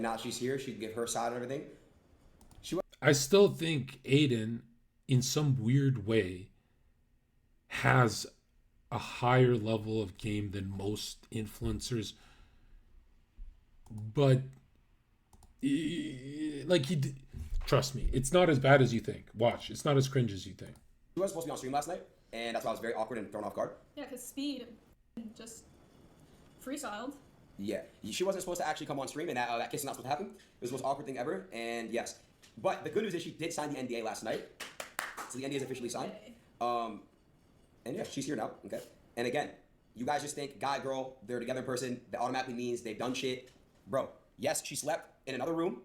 and now she's here. She can give her side and everything. I still think Adin, in some weird way, has a higher level of game than most influencers, but like trust me, it's not as bad as you think. Watch, it's not as cringe as you think. She was supposed to be on stream last night, and that's why I was very awkward and thrown off guard. Yeah, because Speed just freestyled. Yeah, she wasn't supposed to actually come on stream, and that kiss is not supposed to happen. It was the most awkward thing ever, and yes. But the good news is she did sign the NDA last night, so the NDA is officially signed. And yeah, she's here now, okay? And again, you guys just think guy, girl, they're together in person, that automatically means they've done shit. Bro, yes, she slept in another room,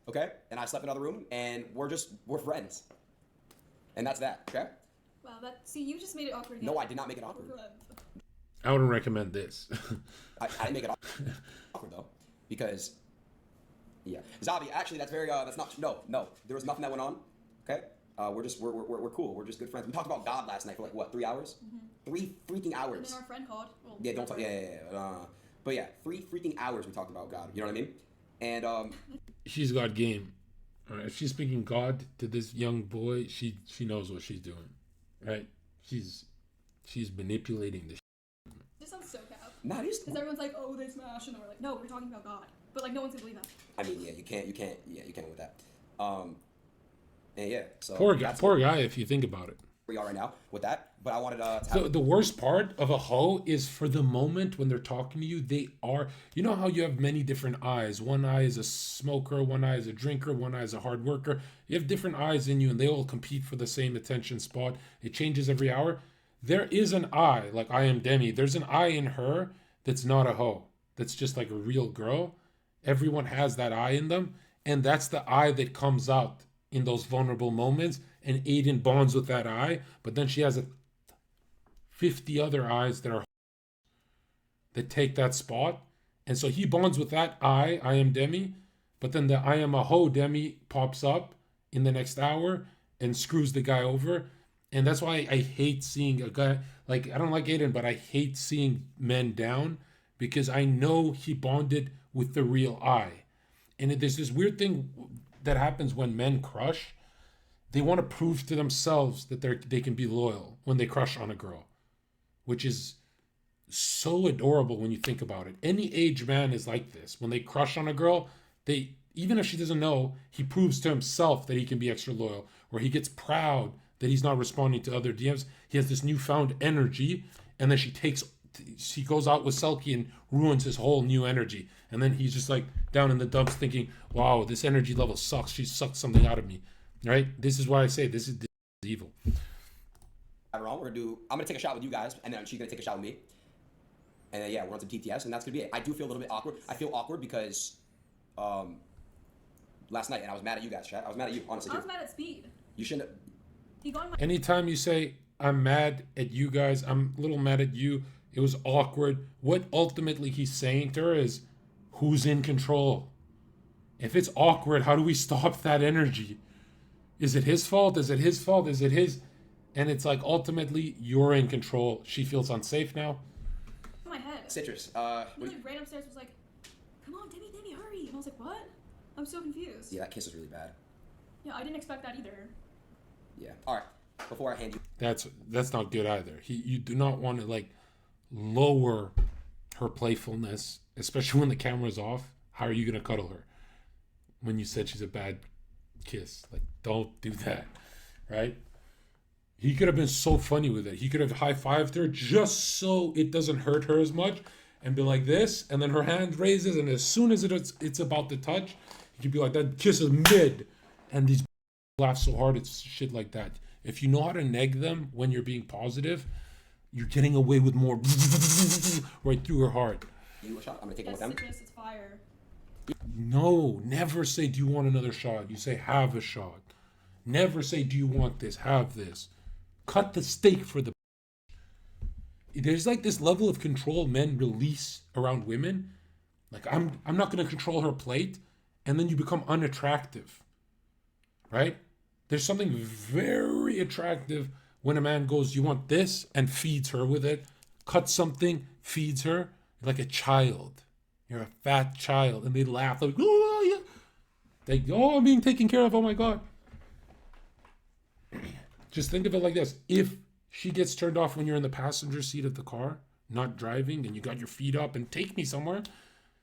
okay? And I slept in another room, and we're friends. And that's that, okay? Wow, see, you just made it awkward again. No, I did not make it awkward. I wouldn't recommend this. I didn't make it awkward though, because, yeah. Zabi, actually, that's very, that's not, no, there was nothing that went on, okay? We're cool. We're just good friends. We talked about God last night for like what, 3 hours? 3 freaking hours. And then our friend called. Well, yeah, don't talk. Yeah. But yeah, 3 freaking hours we talked about God. You know what I mean? And she's got game. All right, if she's speaking God to this young boy, she knows what she's doing, right? She's manipulating the. This sounds so cap. Nah, because everyone's like, oh, they smash, and we're like, no, we're talking about God. But like, no one's gonna believe that. I mean, yeah, you can't with that. And yeah, so poor guy, if you think about it. We are right now with that, but I wanted to the worst part of a hoe is for the moment when they're talking to you, they are, you know how you have many different eyes. One eye is a smoker, one eye is a drinker, one eye is a hard worker. You have different eyes in you and they all compete for the same attention spot. It changes every hour. There is an eye, like I am Demi. There's an eye in her that's not a hoe. That's just like a real girl. Everyone has that eye in them. And that's the eye that comes out in those vulnerable moments, and Adin bonds with that eye, but then she has 50 other eyes that take that spot, and so he bonds with that I am Demi, but then the I am a hoe Demi pops up in the next hour and screws the guy over, and that's why I hate seeing a guy, like I don't like Adin, but I hate seeing men down, because I know he bonded with the real I, and there's this weird thing that happens when men crush. They want to prove to themselves that they can be loyal when they crush on a girl, which is so adorable when you think about it. Any age man is like this. When they crush on a girl, they, even if she doesn't know, he proves to himself that he can be extra loyal, or he gets proud that he's not responding to other DMs. He has this newfound energy, and then she goes out with Selkie and ruins his whole new energy. And then he's just like down in the dumps thinking, wow, this energy level sucks. She sucked something out of me, right? This is why I say this is evil. I'm gonna take a shot with you guys, and then she's gonna take a shot with me. And then, yeah, we're on some TTS, and that's gonna be it. I do feel a little bit awkward. I feel awkward because last night, and I was mad at you guys, chat. I was mad at you, honestly. I was mad at Speed. You shouldn't have. He got my. Anytime you say, I'm mad at you guys, I'm a little mad at you, it was awkward. What ultimately he's saying to her is, who's in control? If it's awkward, how do we stop that energy? Is it his fault? Is it his fault? Is it his? And it's like, ultimately, you're in control. She feels unsafe now. My head. Citrus. He like ran upstairs, was like, come on, Demi, hurry. And I was like, what? I'm so confused. Yeah, that kiss was really bad. Yeah, I didn't expect that either. Yeah. All right. Before I hand you. That's not good either. You do not want to like lower her playfulness, especially when the camera's off. How are you gonna cuddle her when you said she's a bad kiss? Like, don't do that, right? He could have been so funny with it. He could have high-fived her just so it doesn't hurt her as much, and be like this, and then her hand raises, and as soon as it's about to touch, he could be like, that kiss is mid, and these laugh so hard, it's shit like that. If you know how to neg them when you're being positive, you're getting away with more right through her heart. You a shot? I'm gonna take one with them. Citrus, it's fire. No, never say, do you want another shot? You say, have a shot. Never say, do you want this? Have this. Cut the steak for the. There's like this level of control men release around women. Like, I'm not going to control her plate. And then you become unattractive. Right? There's something very attractive when a man goes, you want this? And feeds her with it. Cuts something, feeds her. Like a child. You're a fat child. And they laugh like, oh, yeah. Like, oh, I'm being taken care of. Oh my God. Just think of it like this. If she gets turned off when you're in the passenger seat of the car, not driving, and you got your feet up and take me somewhere,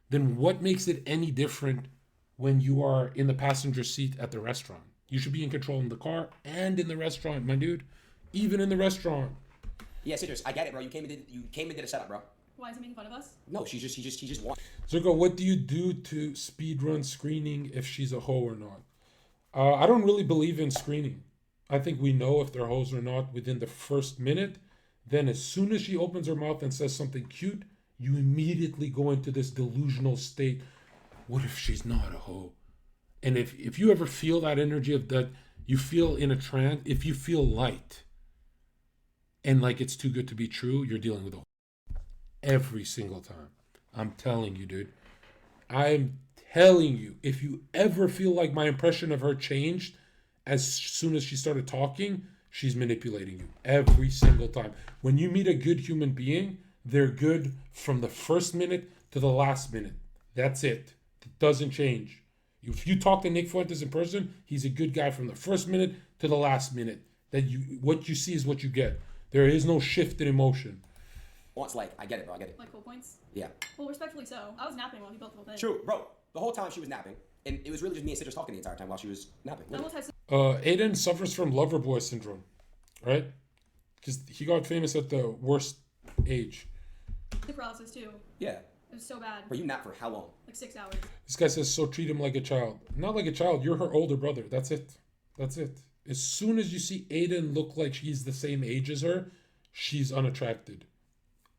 then what makes it any different when you are in the passenger seat at the restaurant? You should be in control in the car and in the restaurant, my dude. Even in the restaurant. Yeah, Citrus, I get it, bro. You came and did a setup, bro. Why is he making fun of us? No, he just won. Zherka, what do you do to speedrun screening if she's a hoe or not? I don't really believe in screening. I think we know if they're hoes or not within the first minute. Then as soon as she opens her mouth and says something cute, you immediately go into this delusional state. What if she's not a hoe? And if you ever feel that energy of that, you feel in a trance, if you feel light and like it's too good to be true, you're dealing with a hoe. Every single time. I'm telling you, dude. I'm telling you, if you ever feel like my impression of her changed as soon as she started talking, she's manipulating you every single time. When you meet a good human being, they're good from the first minute to the last minute. That's it. It doesn't change. If you talk to Nick Fuentes in person, he's a good guy from the first minute to the last minute. What you see is what you get. There is no shift in emotion. Well, it's like, I get it, bro. I get it. Like cool points? Yeah. Well, respectfully so. I was napping while he built the whole thing. True, bro. The whole time she was napping, and it was really just me and Citrus talking the entire time while she was napping. I almost had some Adin suffers from lover boy syndrome, right? Because he got famous at the worst age. paralysis too. Yeah. It was so bad. Bro, you napped for how long? Like 6 hours. This guy says, so treat him like a child. Not like a child. You're her older brother. That's it. That's it. As soon as you see Adin look like he's the same age as her, she's unattracted.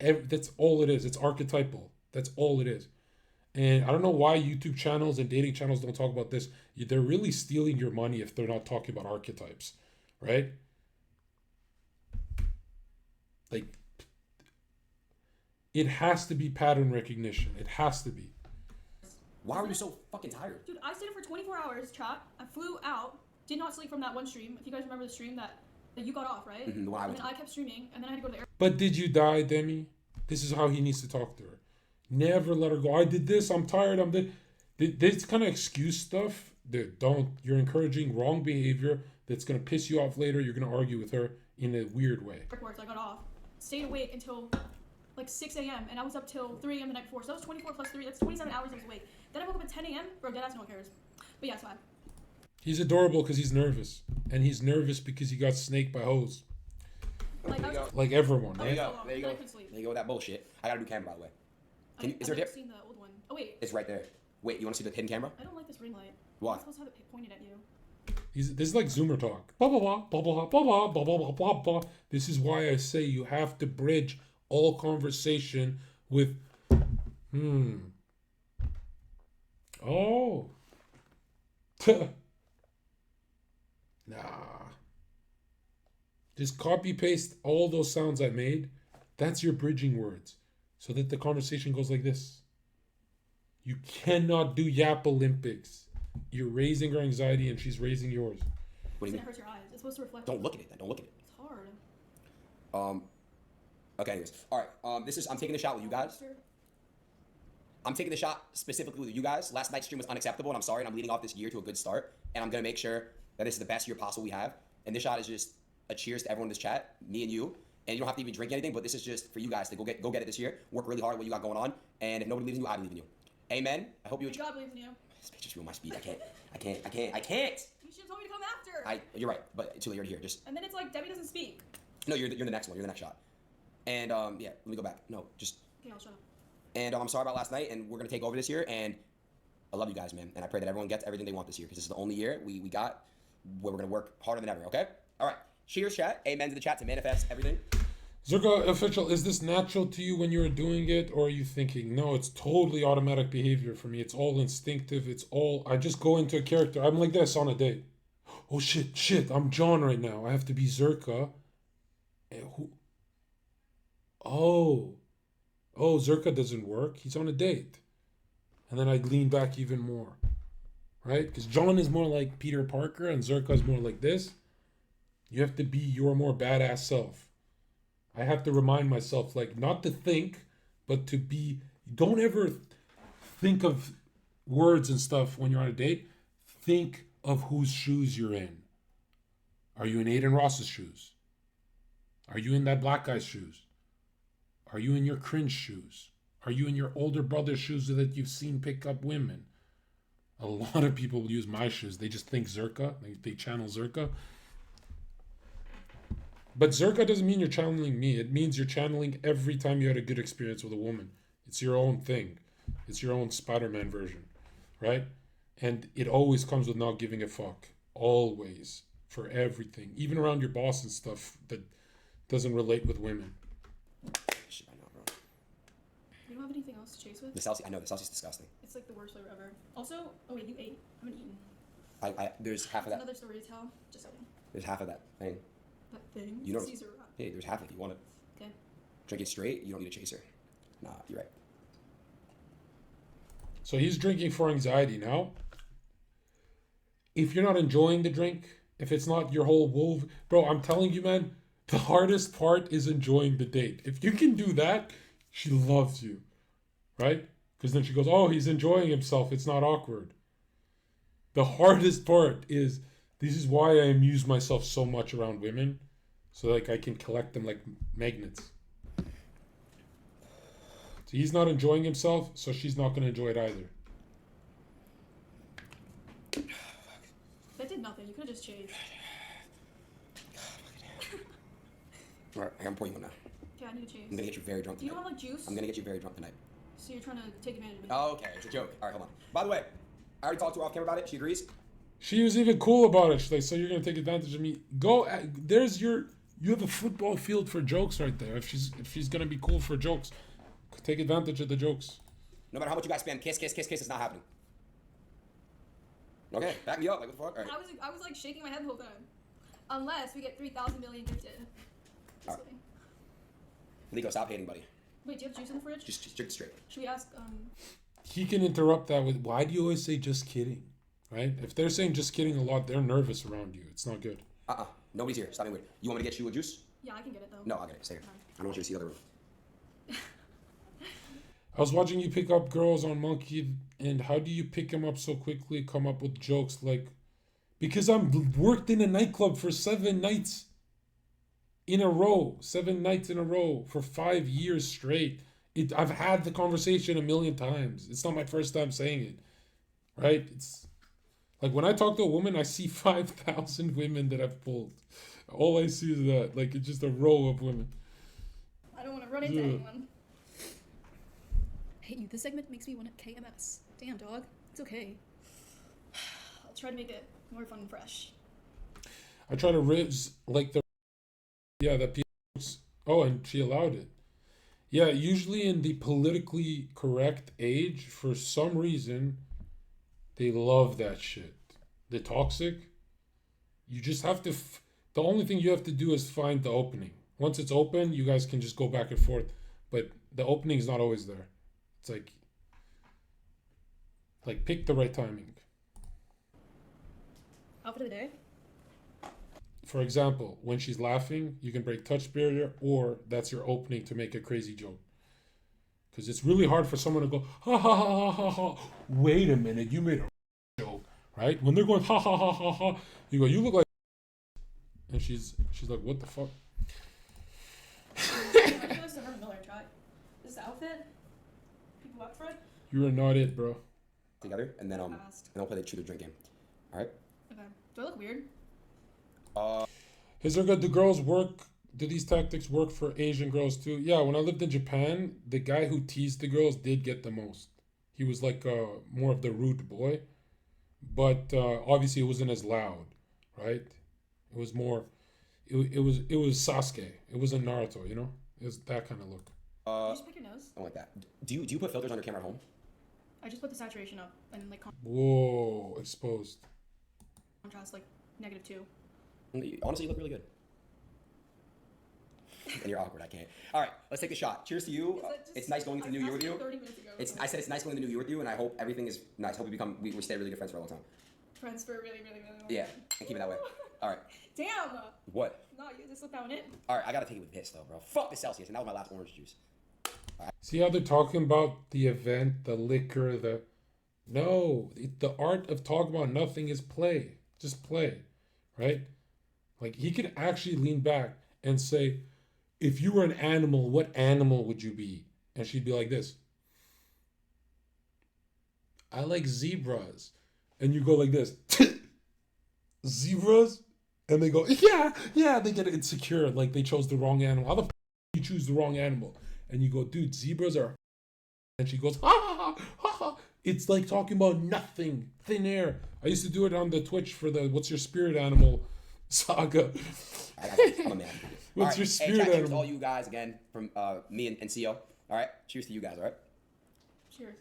That's all it is. It's archetypal. That's all it is. And I don't know why YouTube channels and dating channels don't talk about this. They're really stealing your money if they're not talking about archetypes, right? Like, it has to be pattern recognition. It has to be. Why were you so fucking tired? Dude, I stayed up for 24 hours, chat. I flew out. Did not sleep from that one stream. If you guys remember the stream that you got off, right? Mm-hmm, the one I and went then I kept streaming, and then I had to go to the airport. But did you die, Demi? This is how he needs to talk to her. Never let her go. I did this. I'm tired. This kind of excuse stuff. Don't. You're encouraging wrong behavior that's going to piss you off later. You're going to argue with her in a weird way. So I got off. Stayed awake until like 6 a.m. and I was up till 3 a.m. the night before. So that was 24 plus 3. That's 27 hours I was awake. Then I woke up at 10 a.m. Bro, deadass, no one cares. But yeah, it's fine. He's adorable because he's nervous. And he's nervous because he got snaked by hoes. Like, There you go. Like everyone, There you right? go. There you go. There you go with that bullshit. I got a new camera, by the way. Is there a I've dip? seen the old one. Oh, wait. It's right there. Wait, you want to see the hidden camera? I don't like this ring light. Why? I'm supposed to have it pointed at you. This is like Zoomer talk. Blah, blah, blah, blah, blah, blah, blah, blah, blah, blah, blah. This is why I say you have to bridge all conversation with, oh. Nah. Just copy paste all those sounds I made. That's your bridging words. So that the conversation goes like this. You cannot do Yap Olympics. You're raising her anxiety and she's raising yours. What do you It mean? hurts your eyes. It's supposed to reflect. Don't look at it then. Don't look at it. It's hard. Okay, anyways. Alright, I'm taking the shot with you guys. I'm taking the shot specifically with you guys. Last night's stream was unacceptable, and I'm sorry, and I'm leading off this year to a good start. And I'm gonna make sure that this is the best year possible we have. And this shot is just a cheers to everyone in this chat, me and you. And you don't have to even drink anything, but this is just for you guys to go get it this year. Work really hard at what you got going on. And if nobody believes in you, I believe in you. Amen. I hope you enjoy. God believes in you. This bitch just ruined my speed. I can't. You should have told me to come after. You're right, but until you're here, just And then it's like Debbie doesn't speak. no. You're the next one. You're the next shot. And yeah, let me go back. No, just. Okay, I'll shut up. And I'm sorry about last night, and we're gonna take over this year. And I love you guys, man. And I pray that everyone gets everything they want this year, because this is the only year we got where we're gonna work harder than ever. Okay. All right. Cheers, chat. Amen to the chat to manifest everything. Zherka, official, is this natural to you when you're doing it, or are you thinking, no, it's totally automatic behavior for me. It's all instinctive. I just go into a character. I'm like this on a date. Oh, shit, I'm Jon right now. I have to be Zherka. Oh, Zherka doesn't work. He's on a date. And then I lean back even more, right? Because Jon is more like Peter Parker and Zherka is more like this. You have to be your more badass self. I have to remind myself, like, not to think, but to be. Don't ever think of words and stuff when you're on a date. think of whose shoes you're in. Are you in Aiden Ross's shoes? Are you in that black guy's shoes? Are you in your cringe shoes? Are you in your older brother's shoes that you've seen pick up women? A lot of people use my shoes. They just think Zherka. They channel Zherka. But Zherka doesn't mean you're channeling me. It means you're channeling every time you had a good experience with a woman. It's your own thing. It's your own Spider-Man version, right? And it always comes with not giving a fuck. Always. For everything. Even around your boss and stuff that doesn't relate with women. Shit, I know, bro. You don't have anything else to chase with? The Celsius, I know, the Celsius is disgusting. It's like the worst flavor ever. Also, oh wait, you ate. I haven't eaten. There's half of that. Another story to tell. Just saying. There's half of that thing. That thing? You know, Caesar wrap. hey, there's half of it. You want it. Okay. Drink it straight. You don't need a chaser. Nah, you're right. So he's drinking for anxiety now. If you're not enjoying the drink, if it's not your whole wolf, bro, I'm telling you, man, the hardest part is enjoying the date. If you can do that, she loves you, right? Because then she goes, oh, he's enjoying himself. It's not awkward. The hardest part is, this is why I amuse myself so much around women. So like I can collect them like magnets. So he's not enjoying himself, so she's not going to enjoy it either. That did nothing. You could have just chased. Alright, I'm pouring you one now. Okay, I need to chase. I'm gonna get you very drunk Do you tonight. don't have like juice? I'm gonna get you very drunk tonight. So you're trying to take advantage of me? Oh, okay, it's a joke. Alright, hold on. By the way, I already talked to her off camera about it. She agrees. She was even cool about it. She's like, so you're going to take advantage of me. There's you have a football field for jokes right there. If she's going to be cool for jokes, take advantage of the jokes. No matter how much you guys spam, kiss, it's not happening. Okay, back me up. Like, what the fuck? Alright. I was like shaking my head the whole time. Unless we get 3,000 million gifted. Just Alright. kidding. Nico, stop hating, buddy. Wait, do you have juice in the fridge? Just drink it straight. Should we ask, He can interrupt that with, why do you always say just kidding? Right? If they're saying just kidding a lot, they're nervous around you. It's not good. Nobody's here. Stop being weird. You want me to get you a juice? yeah, I can get it though. No, I'll get it. Stay here. I don't want you to see the other room. I was watching you pick up girls on Monkey, and how do you pick them up so quickly, come up with jokes like, because I'm worked in a nightclub for 7 nights in a row, 7 nights in a row for 5 years straight. I've had the conversation a million times. It's not my first time saying it, right? It's like when I talk to a woman, I see 5,000 women that I've pulled. All I see is that, like, it's just a row of women. I don't want to run into anyone. Hey, this segment makes me want to KMS. Damn, dog. It's okay. I'll try to make it more fun and fresh. I try to riz like the that people. Oh, and she allowed it. Yeah, usually in the politically correct age, for some reason, they love that shit. The toxic. You just have to. The only thing you have to do is find the opening. Once it's open, you guys can just go back and forth. But the opening is not always there. It's like pick the right timing. Outfit of the day? For example, when she's laughing, you can break touch barrier, or that's your opening to make a crazy joke. Because it's really hard for someone to go, ha ha ha ha ha ha. Wait a minute, you made a joke, right? When they're going, ha ha ha ha ha, you go, you look like, and she's like, what the fuck? I feel this is a Herman Miller try. This is the outfit? People up for it? You are not it, bro. Together, and then we'll play the truth or drink game. All right. Okay. Do I look weird? Is there good? Do girls work? Do these tactics work for Asian girls too? Yeah, when I lived in Japan, the guy who teased the girls did get the most. He was like more of the rude boy, but obviously it wasn't as loud, right? It was more. It was Sasuke. It wasn't Naruto, you know. It was that kind of look. You just pick your nose. I don't like that. Do you put filters on your camera at home? I just put the saturation up and like Whoa, exposed. contrast like -2. Honestly, you look really good. And you're awkward. I can't. All right, let's take a shot. Cheers to you. It's nice going into the new year with you. 30 minutes ago. I said it's nice going into the new year with you, and I hope everything is nice. Hope we stay really good friends for a long time. Friends for a really, really, really long Yeah, time. and keep it that way. All right. Damn! What? No, you just slipped down it. All right, I gotta take it with this though, bro. Fuck the Celsius, and that was my last orange juice. See how they're talking about the event, the liquor, No, the art of talking about nothing is play. Just play, right? Like he could actually lean back and say, if you were an animal, what animal would you be? And she'd be like this. I like zebras. And you go like this. Zebras? And they go, yeah, they get insecure, like they chose the wrong animal. How the you choose the wrong animal? And you go, dude, zebras are. And she goes, ha ha ha ha ha. It's like talking about nothing, thin air. I used to do it on the Twitch for the What's Your Spirit Animal saga. I'm a man. What's your spirit cheers animal? to all you guys again from me and CEO. All right, cheers to you guys. All right. Cheers.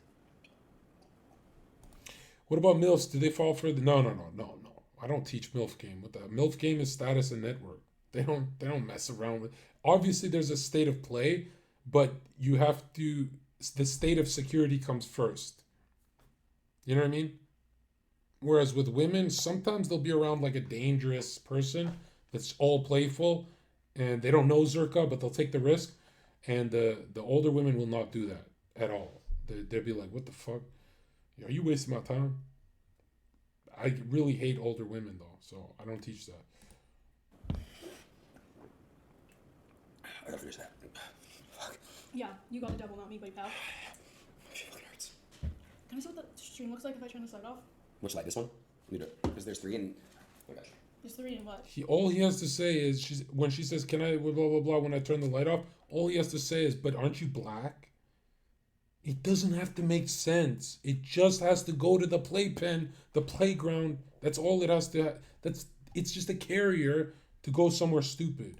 What about MILFs? Do they fall for the no. I don't teach MILF game. What the MILF game is status and network. They don't mess around with. Obviously there's a state of play, but you have to the state of security comes first. You know what I mean? Whereas with women, sometimes they'll be around like a dangerous person that's all playful and they don't know Zherka, but they'll take the risk. And the older women will not do that at all. They'll be like, what the fuck? Are you wasting my time? I really hate older women though, so I don't teach that. I gotta finish that. Fuck. Yeah, you got the devil, not me, buddy pal. Shit fucking hurts. Can I see what the stream looks like if I turn this light off? Which like this one? Because there's 3 and. Oh my gosh. There's 3 in what? All he has to say is when she says, "Can I blah blah blah?" When I turn the light off, all he has to say is, "But aren't you black?" It doesn't have to make sense. It just has to go to the playpen, the playground. That's all it has to. It's just a carrier to go somewhere stupid.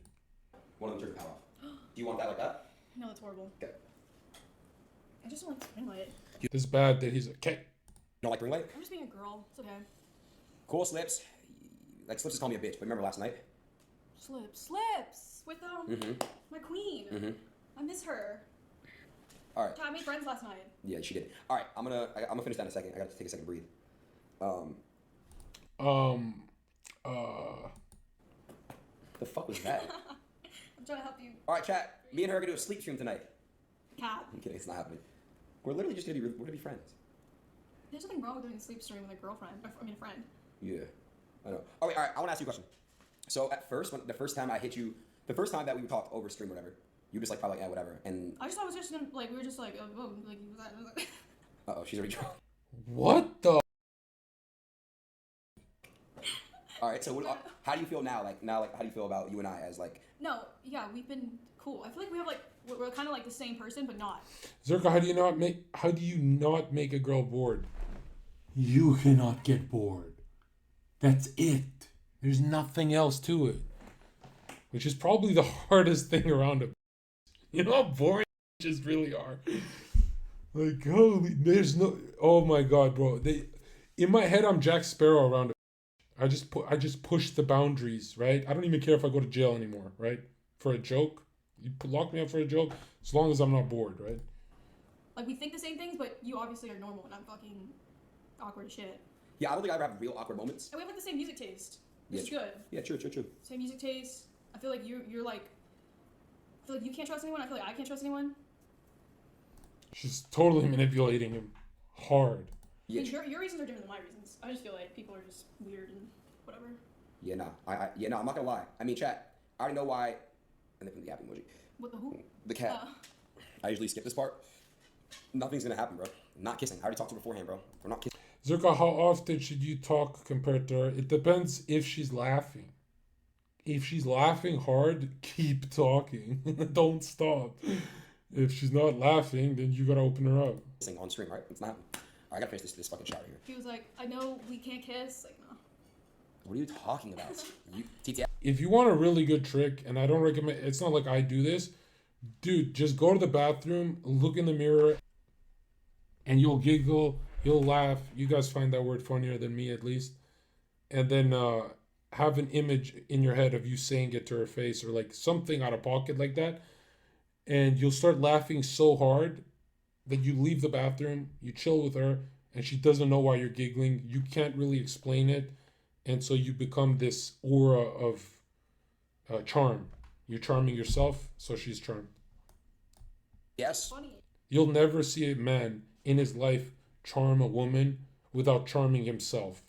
One of them turned the power off. Do you want that like that? No, that's horrible. Okay. I just don't like spring light. It's bad that he's okay. You don't like ring light? I'm just being a girl. It's okay. Cool, Slips. Like Slips just called me a bitch, but remember last night? Slips with Mm-hmm. my queen. Mm-hmm. I miss her. All right. I made friends last night. Yeah, she did. All right, I'm gonna finish that in a second. I gotta take a second to breathe. The fuck was that? I'm trying to help you. All right, chat. Me and her are gonna do a sleep stream tonight. Cat. I'm kidding. It's not happening. We're literally just gonna be friends. There's nothing wrong with doing a sleep stream with a girlfriend. I mean, a friend. Yeah, I know. All right. I want to ask you a question. So at first, the first time I hit you, the first time that we would talk over stream or whatever, you were just like probably yeah whatever. And I just thought it was just gonna like we were just like like she's already drunk. What the? All right. So how do you feel now? Like how do you feel about you and I as like? No, yeah, we've been cool. I feel like we have like we're kind of like the same person, but not. Zherka, how do you not make a girl bored? You cannot get bored. That's it. There's nothing else to it. Which is probably the hardest thing around it. You know how boring just really are. Like holy, there's no. Oh my god, bro. In my head, I'm Jack Sparrow around it. I just push the boundaries, right? I don't even care if I go to jail anymore, right? For a joke, you lock me up for a joke, as long as I'm not bored, right? Like we think the same things, but you obviously are normal, and I'm fucking awkward as shit. Yeah, I don't think I ever have real awkward moments. And we have like the same music taste, which is Yeah, good. Yeah, true. Same music taste. I feel like you're like. I feel like you can't trust anyone. I feel like I can't trust anyone. She's totally manipulating him, hard. Yeah, Your reasons are different than my reasons. I just feel like people are just weird and whatever. Yeah, no. I'm not gonna lie. I mean, chat. I already know why. And then the happy emoji. What the who? The cat. I usually skip this part. Nothing's gonna happen, bro. Not kissing. I already talked to her beforehand, bro. We're not kissing. Zherka, how often should you talk compared to her? It depends if she's laughing. If she's laughing hard, keep talking. Don't stop. If she's not laughing, then you gotta open her up. Kissing on stream, right? It's not happening. I gotta finish this fucking shower here. He was like, I know we can't kiss. Like, no. What are you talking about? TTI. If you want a really good trick, and I don't recommend, it's not like I do this, dude, just go to the bathroom, look in the mirror, and you'll giggle, you'll laugh. You guys find that word funnier than me, at least. And then have an image in your head of you saying it to her face or like something out of pocket like that. And you'll start laughing so hard that you leave the bathroom, you chill with her, and she doesn't know why you're giggling. You can't really explain it. And so you become this aura of charm. You're charming yourself, so she's charmed. Yes. Funny. You'll never see a man in his life charm a woman without charming himself.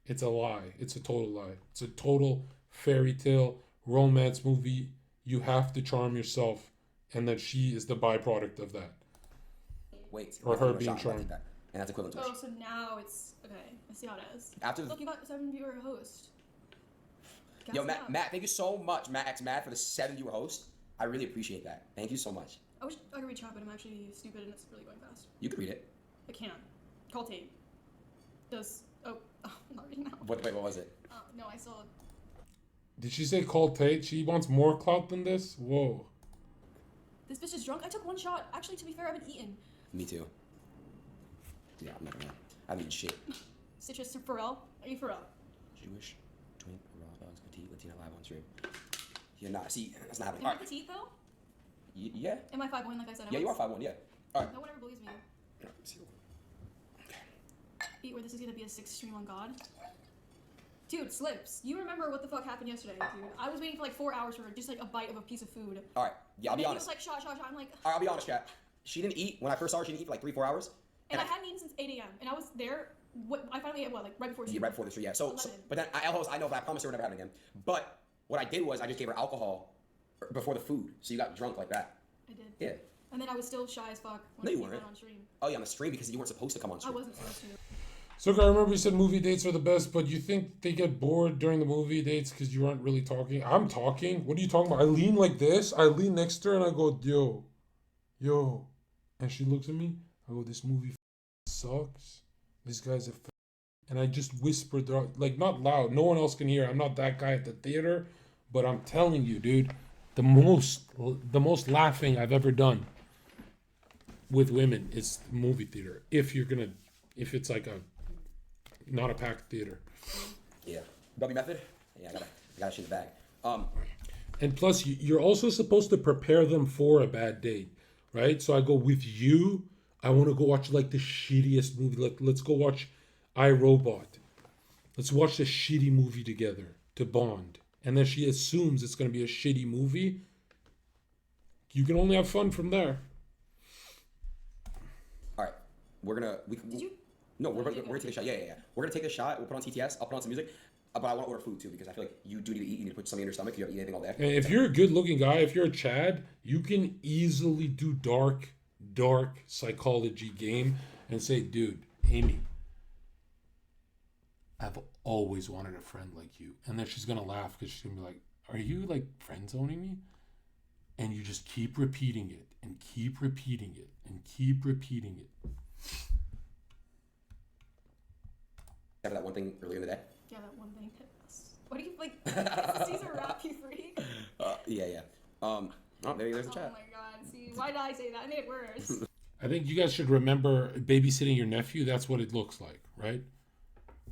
It's a lie. It's a total lie. It's a total fairy tale romance movie. You have to charm yourself, and that she is the byproduct of that. Wait. Or her being charmed. And that's equivalent to Oh, so now it's okay. I see how it is. After Look, you got 7 viewer host. Yo, Matt, thank you so much, Matt X Matt, for the 7 viewer host. I really appreciate that. Thank you so much. I wish I could read chat, but I'm actually stupid and it's really going fast. You can read it. I can. Call Tate. Does I'm not reading now. Wait, what was it? No, I saw. Did she say call Tate? She wants more clout than this? Whoa. This bitch is drunk. I took 1 shot. Actually, to be fair, I haven't eaten. Me too. Yeah, I'm not gonna. I haven't eaten shit. Citrus and Pharrell. Are you Pharrell? Jewish, twink, raw dogs, petite, Latina, live on stream. You're not. See, that's not happening. Am I Alright. petite though? Yeah. Am I 5'1" like I said? Yeah, you are 5'1", yeah. Alright. No one ever believes me. Alright, let's see. Eat where this is gonna be a 6 stream on God. Dude, Slips, you remember what the fuck happened yesterday, dude? I was waiting for like 4 hours for just like a bite of a piece of food. Alright, yeah, I'll be and honest. He was like, shot. I'm like... Alright, I'll be honest, chat. She didn't eat, when I first saw her, she didn't eat for like 3-4 hours. And I hadn't eaten since 8 a.m. And I was there, I finally ate, like right before Yeah, right before the stream, yeah. So but then, I know, but I promise her it never happened again. But what I did was, I just gave her alcohol before the food, so you got drunk like that. I did. Yeah. And then I was still shy as fuck when No, I you came weren't. out on stream. Oh yeah, on the stream, because you weren't supposed to come on stream. I wasn't supposed to. So I remember you said movie dates are the best, but you think they get bored during the movie dates because you aren't really talking? I'm talking. What are you talking about? I lean like this. I lean next to her and I go, yo. And she looks at me. I go, this movie sucks. This guy's a and I just whispered, like not loud. No one else can hear. I'm not that guy at the theater, but I'm telling you, dude, the most laughing I've ever done with women is movie theater. If it's like not a packed theater. Yeah. W method? Yeah, I got shit in the bag. And plus, you're also supposed to prepare them for a bad date, right? So I go, with you, I want to go watch like the shittiest movie. Let's go watch iRobot. Let's watch the shitty movie together to bond. And then she assumes it's going to be a shitty movie. You can only have fun from there. All right. We're going to... No, we're gonna take a shot. Yeah. We're gonna take a shot. We'll put on TTS. I'll put on some music. But I want to order food too because I feel like you do need to eat. You need to put something in your stomach. You haven't eaten anything all day. And if you're a good-looking guy, if you're a Chad, you can easily do dark psychology game and say, dude, Amy, I've always wanted a friend like you. And then she's gonna laugh because she's gonna be like, are you like friend zoning me? And you just keep repeating it and keep repeating it and keep repeating it. Have that one thing earlier in the day? Yeah, that one thing. What do you like? Caesar rap, you freak. Yeah. Oh, maybe there's a chat. Oh my god. See, why did I say that? I made it worse. I think you guys should remember babysitting your nephew. That's what it looks like, right?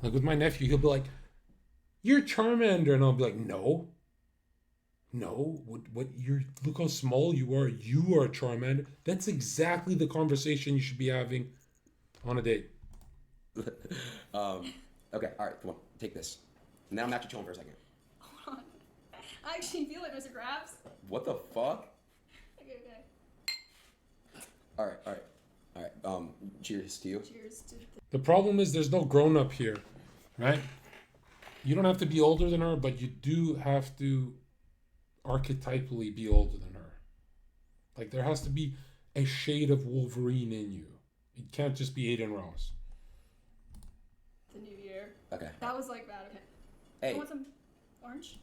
Like with my nephew, he'll be like, "You're Charmander," and I'll be like, "No. What? Look how small you are. You are Charmander." That's exactly the conversation you should be having on a date. Okay, all right, come on, take this. And then I'm actually chilling for a second. Hold on. I actually feel it, Mr. Krabs. What the fuck? Okay. All right. Cheers to you. Cheers to The problem is there's no grown up here, right? You don't have to be older than her, but you do have to archetypally be older than her. Like there has to be a shade of Wolverine in you. It can't just be Aiden Ross. the new year. Okay. That was like bad. Okay. Hey. You want some orange?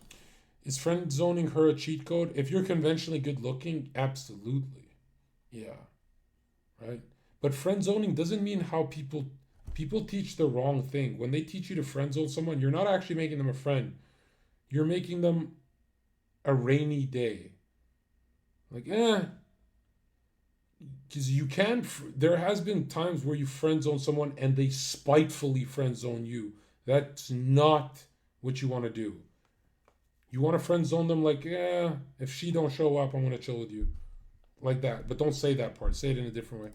Is friend zoning her a cheat code? If you're conventionally good looking, absolutely. Yeah. Right? But friend zoning doesn't mean how people teach the wrong thing. When they teach you to friend zone someone, you're not actually making them a friend. You're making them a rainy day. Like, because you can, there has been times where you friend zone someone and they spitefully friend zone you. That's not what you want to do. You want to friend zone them like, if she don't show up, I'm going to chill with you. Like that. But don't say that part. Say it in a different way.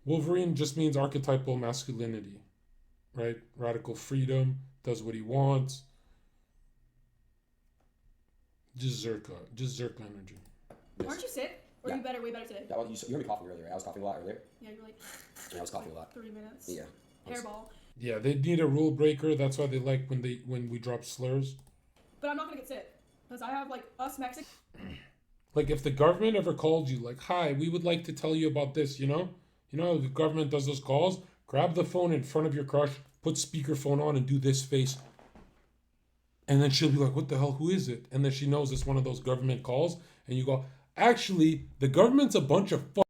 Wolverine just means archetypal masculinity. Right? Radical freedom. Does what he wants. Just Zherka energy. Aren't you sick? Or Yeah. you better, way better today? That was, you heard me coughing earlier, right? I was coughing a lot earlier. Yeah, you're like. Yeah, I was coughing a lot. 3 minutes. Yeah. Hairball. Yeah, they need a rule breaker. That's why they like when we drop slurs. But I'm not gonna get sick. Because I have, like, us Mexicans. Like if the government ever called you, like, hi, we would like to tell you about this, you know? You know, the government does those calls. Grab the phone in front of your crush, put speakerphone on, and do this face. And then she'll be like, what the hell, who is it? And then she knows it's one of those government calls. And you go, actually, the government's a bunch of fuck.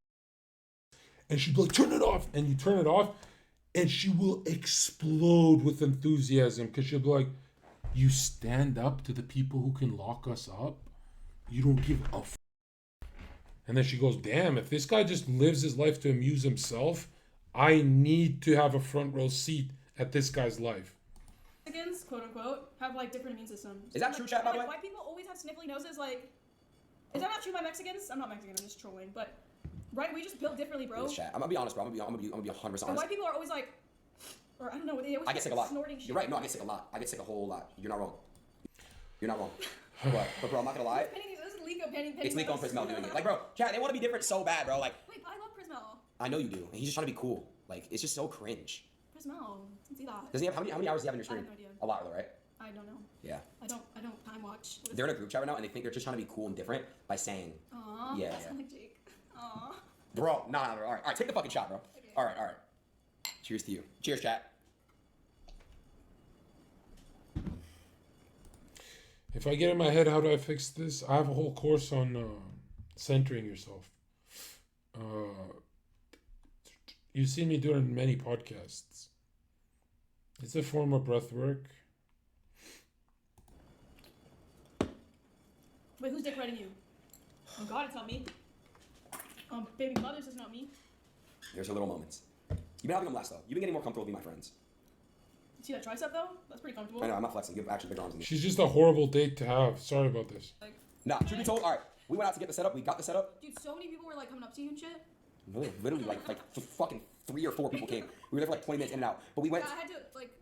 And she'd be like, turn it off. And you turn it off, and she will explode with enthusiasm. Because she'll be like, you stand up to the people who can lock us up? You don't give a f. And then she goes, damn, if this guy just lives his life to amuse himself, I need to have a front row seat at this guy's life. Mexicans, quote unquote, have like different immune systems. Is that true, chat, by the way? White people always have sniffly noses. Like, is that not true by Mexicans? I'm not Mexican. I'm just trolling. But right, we just built differently, bro. In this chat. I'm gonna be honest, bro. I'm gonna be 100% And honest. white people are always like, or I don't know. They always I get sick a lot. Snorting shit. You're right. No, I get sick a lot. I get sick a whole lot. You're not wrong. You're not wrong. But bro, I'm not gonna lie. This is Lico Penny. It's Nico and Prismel doing it. Like, bro, chat, they want to be different so bad, bro. Like, Wait, I love Prismel. I know you do. And he's just trying to be cool. Like, it's just so cringe. Prismel, see that? Does he have how many hours does he have in your I stream? have no idea. A lot, though, right? I don't know. Yeah. I don't time watch. They're in a group chat right now, and they think they're just trying to be cool and different by saying, Aww. Yeah, That yeah. sounds like Jake. Aww. bro, nah, all right, take the fucking shot, bro. Okay. All right. Cheers to you. Cheers, chat. If I get in my head, how do I fix this? I have a whole course on centering yourself. You've seen me do it in many podcasts. It's a form of breath work. Wait, who's dick riding you? Oh God, it's not me. Baby mothers is not me. There's your little moments. You've been having them less, though. You've been getting more comfortable with being my friends. See that tricep though? That's pretty comfortable. I know, I'm not flexing. You have actually bigger arms than me. She's just a horrible date to have. Sorry about this. Like, Nah, truth be told, all right, we went out to get the setup. We got the setup. dude, so many people were like coming up to you and shit. Literally, fucking 3 or 4 people came. We were there for like 20 minutes in and out. But we went. Yeah,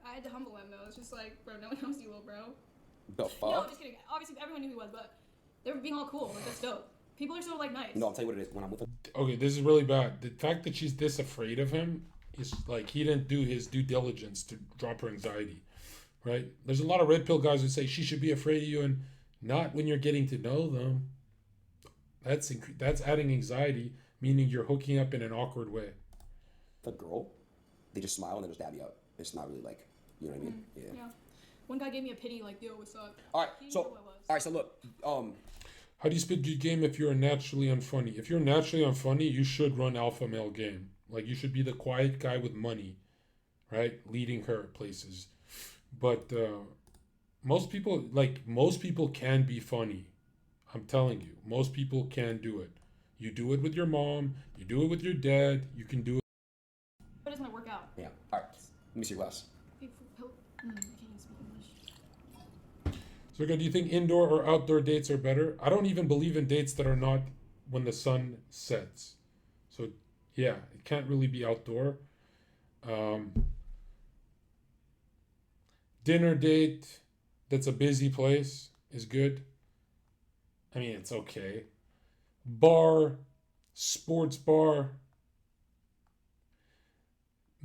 I had to humble him though. It's just like, bro, no one knows you, little bro. The fuck? No, just kidding. Obviously, everyone knew who he was, but they were being all cool. Like, that's dope. People are so like nice. No, I'll tell you what it is. When I'm with him, Okay, this is really bad. The fact that she's this afraid of him is like he didn't do his due diligence to drop her anxiety, right? There's a lot of red pill guys who say she should be afraid of you, and not when you're getting to know them. That's adding anxiety, meaning you're hooking up in an awkward way. the girl, they just smile and they just dab you out. It's not really like, you know what I mean? Yeah. One guy gave me a pity, like, yo, what's up? All right, He so knew who I was. all right, so look, How do you spit your game if you're naturally unfunny? If you're naturally unfunny, you should run alpha male game. Like you should be the quiet guy with money, right? Leading her places. But most people can be funny. I'm telling you, most people can do it. You do it with your mom. You do it with your dad. You can do it. But it's gonna work out. yeah. All right, let me see your glass. I can't even speak English. So, do you think indoor or outdoor dates are better? I don't even believe in dates that are not when the sun sets. So, yeah, it can't really be outdoor. Dinner date that's a busy place is good. I mean, it's okay. Bar, sports bar.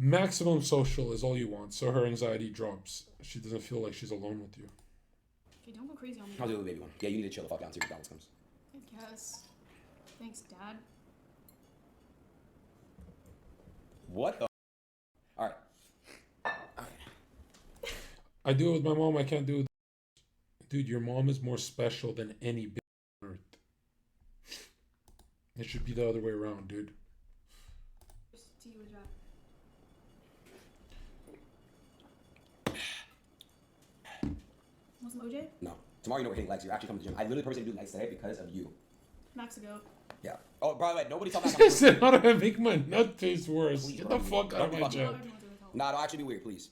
Maximum social is all you want, so her anxiety drops. She doesn't feel like she's alone with you. Okay, don't go crazy on me. I'll do the baby one. Yeah, you need to chill the fuck out until your balance comes. I guess. Thanks, Dad. What the? All right. I do it with my mom. I can't do it with... Dude, your mom is more special than any bitch on earth. It should be the other way around, dude. To you, Dad. Want some OJ? No. Tomorrow you know we're hitting legs. You're actually coming to the gym. I literally purposely didn't do legs today because of you. Max ago. Yeah. Oh, by the way, nobody talking I about. said, how do I make my nut taste worse? Please, Get bro. the fuck out of my Don't jet. Nah, don't actually be weird, please.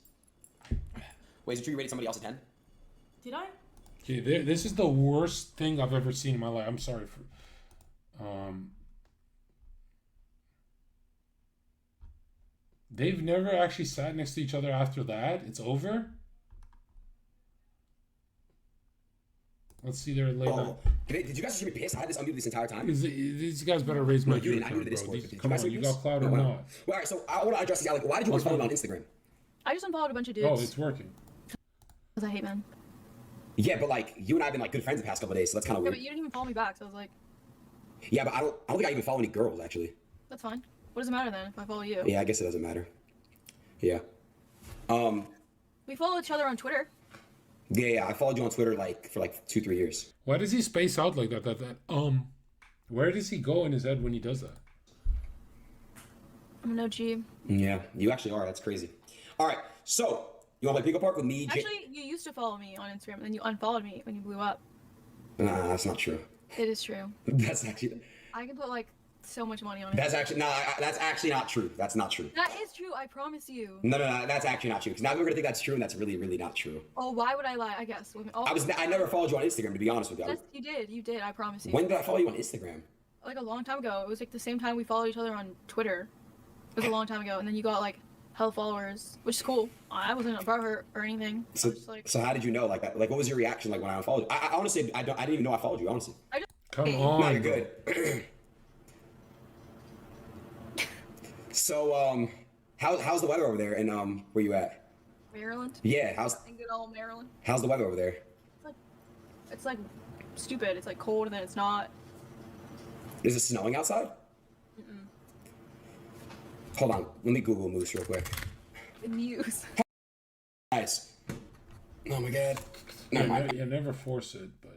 Wait, is it true you rated somebody else a 10? Did I? Okay, this is the worst thing I've ever seen in my life. I'm sorry for... They've never actually sat next to each other after that. It's over? Let's see their late night. Oh, did you guys see me pissed? I had this unmuted this entire time. These guys better raise my you didn't. I account, muted this bro. for These- you. Come Did on, you you guys got clout no, or wow. not? Well, all right, so I want to address this. Like, why did you unfollow me on Instagram? I just unfollowed a bunch of dudes. Oh, it's working. Because I hate men. Yeah, but like you and I have been like good friends the past couple of days, so that's kind of Yeah, weird. but you didn't even follow me back, so I was like, Yeah, but I don't think I even follow any girls actually. that's fine. What does it matter then if I follow you? Yeah, I guess it doesn't matter. Yeah. We follow each other on Twitter. Yeah, I followed you on Twitter like for like 2-3 years. Why does he space out like that? Where does he go in his head when he does that? I'm an OG. Yeah, you actually are. That's crazy. All right, so you want to play Pickle Park with me? Actually, you used to follow me on Instagram, and then you unfollowed me when you blew up. Nah, that's not true. It is true. That's actually. I can put like so much money on it. That's actually that's actually not true. That's not true. That is true. I promise you. No, that's actually not true. Because now we're gonna think that's true, and that's really, really not true. Oh, why would I lie? I guess. Oh, I never followed you on Instagram, to be honest with you. Yes, you did. You did. I promise you. When did I follow you on Instagram? Like a long time ago. It was like the same time we followed each other on Twitter. It was a long time ago, and then you got like hell followers, which is cool. I wasn't above her or anything. So, I was just like, so how did you know? Like what was your reaction like when I unfollowed you? I honestly, I didn't even know I followed you. Honestly. Come Hey. on. No, you're bro. good. So, how's the weather over there? And where you at? Maryland. Yeah, how's In good old Maryland. the weather over there? It's like stupid. It's like cold and then it's not. Is it snowing outside? Hold on, let me Google Moose real quick. The news. Guys. Oh my god. Never mind. Yeah, never force it, but